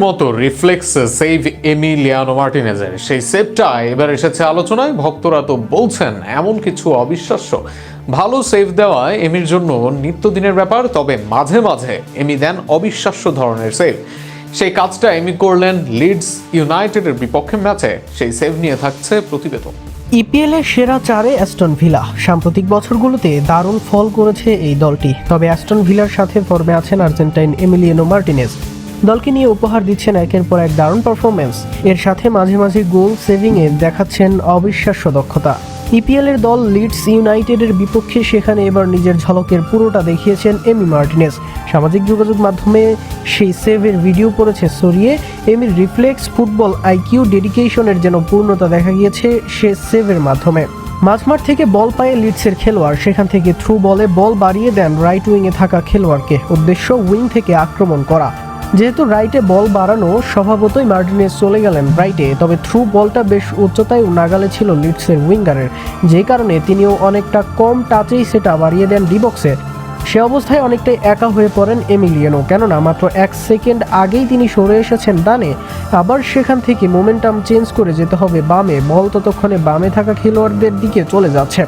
মতো reflex save Emiliano মার্টিনেজের সেই সেভটা এবার এসেছে আলোচনায়। ভক্তরা তো বলছেন এমন কিছু অবিশ্বাস্য ভালো সেভ দেওয়া এমির জন্য নিত্যদিনের ব্যাপার, তবে মাঝে মাঝে এমি দেন অবিশ্বাস্য ধরনের সেভ। সেই কাজটা এমি করলেন লিডস ইউনাইটেডের বিপক্ষে ম্যাচে। সেই সেভ নিয়ে থাকছে প্রতিবেদন। ইপিএলের সেরা চারে অ্যাস্টন ভিলা। সাম্প্রতিক বছরগুলোতে দারুণ ফল করেছে এই দলটি, তবে অ্যাস্টন ভিলার সাথে ফর্মে আছেন আর্জেন্টাইন এমিলিয়ানো মার্টিনেজ। দলকে নিয়ে উপহার দিচ্ছেন একের পর এক দারুণ পারফরমেন্স, এর সাথে মাঝে মাঝে গোল সেভিংয়ে দেখাচ্ছেন অবিশ্বাস্য দক্ষতা। ইপিএলের দল লিডস ইউনাইটেডের বিপক্ষে সেখানে এবার নিজের ঝলকের পুরোটা দেখিয়েছেন এমি মার্টিনেজ। সামাজিক যোগাযোগ মাধ্যমে সেই সেভের ভিডিও পড়েছে ছড়িয়ে। এমির রিফ্লেক্স, ফুটবল আইকিউ, ডেডিকেশনের যেন পূর্ণতা দেখা গিয়েছে সে সেভের মাধ্যমে। মাঝমাঠ থেকে বল পায়ে লিডসের খেলোয়াড়, সেখান থেকে থ্রু বলে বল বাড়িয়ে দেন রাইট উইংয়ে থাকা খেলোয়াড়কে। উদ্দেশ্য উইং থেকে আক্রমণ করা। যেহেতু রাইটে বল বাড়ানো, স্বভাবতই মার্টিনেজ চলে গেলেন রাইটে, তবে থ্রু বলটা বেশ উচ্চতায় নাগালে ছিল লিডসের উইঙ্গারের, যে কারণে তিনিও অনেকটা কম টাচেই সেটা বাড়িয়ে দেন ডি বক্সে। সে অবস্থায় অনেকটাই একা হয়ে পড়েন এমিলিয়ানো, কেননা মাত্র 1 সেকেন্ড আগেই তিনি সরে এসেছেন ডানে। আবার সেখান থেকে মোমেন্টাম চেঞ্জ করে যেতে হবে বামে, বল ততক্ষণে বামে থাকা খেলোয়াড়দের দিকে চলে যাচ্ছে।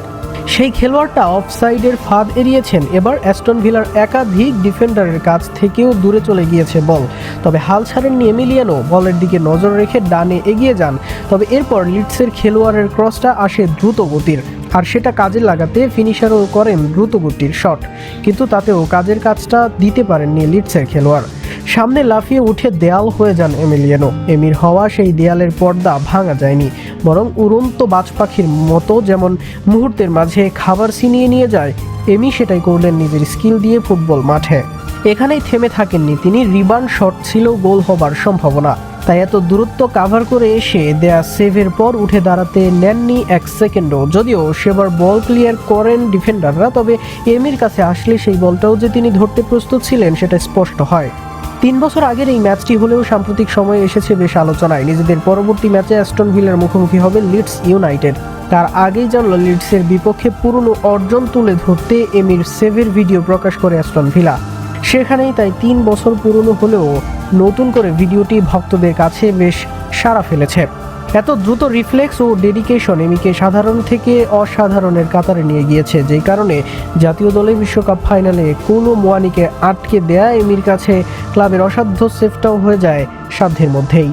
সেই খেলোয়াড়টা অফসাইডের ফাঁদ এড়িয়েছেন। এবার অ্যাস্টন ভিলার একাধিক ডিফেন্ডারের কাছ থেকেও দূরে চলে গিয়েছে বল, তবে হাল ছাড়েননি এমিলিয়ানো। বলের দিকে নজর রেখে ডানে এগিয়ে যান, তবে এরপর লিডসের খেলোয়াড়ের ক্রসটা আসে দ্রুত গতির, আর সেটা কাজে লাগাতে ফিনিশারও করেন দ্রুত গতির শট, কিন্তু তাতেও কাজের কাজটা দিতে পারেননি লিডসের খেলোয়াড়। সামনে লাফিয়ে উঠে দেয়াল হয়ে যান এমিলিয়ানো। এমির হওয়া সেই দেয়ালের পর্দা ভাঙা যায়নি, বরং উড়ন্ত বাজ পাখির মতো যেমন মুহূর্তের মাঝে খাবার ছিনিয়ে নিয়ে যায়, এমি সেটাই করলেন নিজের স্কিল দিয়ে ফুটবল মাঠে। এখানেই থেমে থাকেননি তিনি। রিবাউন্ড শট ছিল গোল হবার সম্ভাবনা, তাই এত দূরত্ব কাভার করে এসে দেয়া সেভের পর উঠে দাঁড়াতে নেননি 1 সেকেন্ডও। যদিও সেবার বল ক্লিয়ার করেন ডিফেন্ডাররা, তবে এমির কাছে আসলে সেই বলটাও যে তিনি ধরতে প্রস্তুত ছিলেন সেটা স্পষ্ট হয়। 3 বছর আগের এই ম্যাচটি হলেও সাম্প্রতিক সময়ে এসেছে বেশ আলোচনায়। নিজেদের পরবর্তী ম্যাচে অ্যাস্টন ভিলার মুখোমুখি হবে লিডস ইউনাইটেড। তার আগেই জানল লিডসের বিপক্ষে পুরনো অর্জন তুলে ধরতে এমির সেভের ভিডিও প্রকাশ করে অ্যাস্টন ভিলা। সেখানেই তাই 3 বছর পুরনো হলেও নতুন করে ভিডিওটি ভক্তদের কাছে বেশ সাড়া ফেলেছে। এত দ্রুত রিফ্লেক্স ও ডেডিকেশন এমিকে সাধারণ থেকে অসাধারণের কাতারে নিয়ে গিয়েছে, যেই কারণে জাতীয় দলে বিশ্বকাপ ফাইনালে কোনো মোয়ানিকে আটকে দেয়া এমির কাছে ক্লাবের অসাধ্য সেভটাও হয়ে যায় সাধ্যের মধ্যেই।